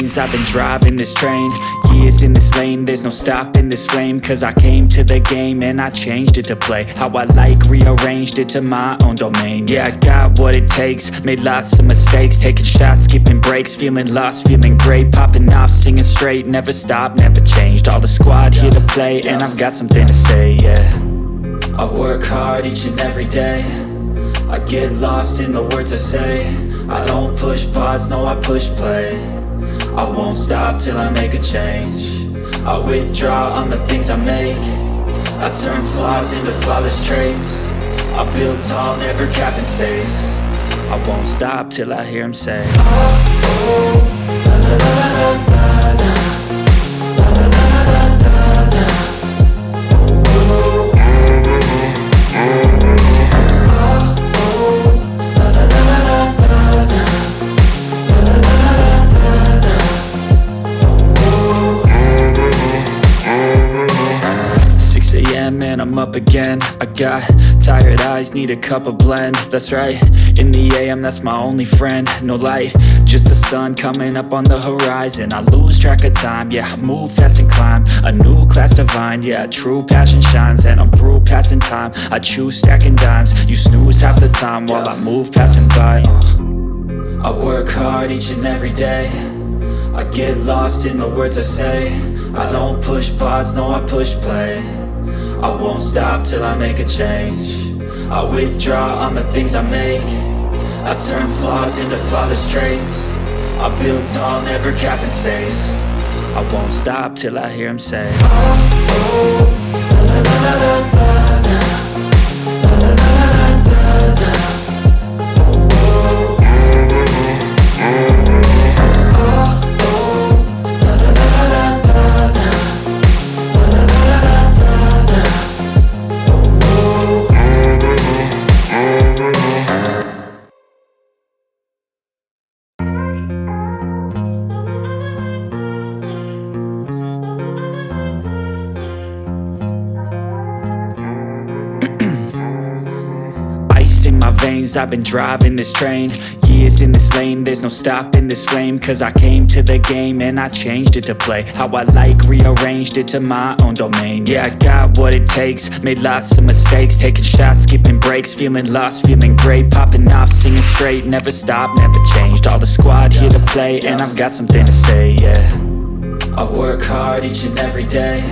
veins, I've been driving this train. Years in this lane, there's no stopping this flame. Cause I came to the game and I changed it to play how I like, rearranged it to my own domain. Yeah, I got what it takes, made lots of mistakes, taking shots, skipping breaks, feeling lost, feeling great, popping off, singing straight, never stopped, never changed. All the squad here to play and I've got something to say, yeah. I work hard each and every day, I get lost in the words I say. I don't push pause, no I push play. I won't stop till I make a change. I withdraw on the things I make. I turn flaws into flawless traits. I build tall, never capped in space. I won't stop till I hear him say, oh, oh, la la la la la la, la la la la la la, oh, oh, oh, la la la la la la, la la la la la, oh, 6 a.m. and I'm up again. I got tired eyes, need a cup of blend. That's right, in the AM, that's my only friend. No light, just the sun coming up on the horizon. I lose track of time, yeah, I move fast and climb a new class divine, yeah, true passion shines. And I'm through passing time, I choose stacking dimes. You snooze half the time while I move passing by. I work hard each and every day, I get lost in the words I say. I don't push pause, no I push play. I won't stop till I make a change. I withdraw on the things I make. I turn flaws into flawless traits. I build tall, never capped in space. I won't stop till I hear him say, oh, oh, la la la la la la, la la la la la la, oh, oh, oh, la la la la la la, la la la la la la, oh, oh. In my veins, I've been driving this train. Years in this lane, there's no stopping this flame. Cause I came to the game and I changed it to play how I like, rearranged it to my own domain. Yeah, I got what it takes, made lots of mistakes, taking shots, skipping breaks, feeling lost, feeling great, popping off, singing straight, never stopped, never changed. All the squad here to play and I've got something to say, yeah. I work hard each and every day,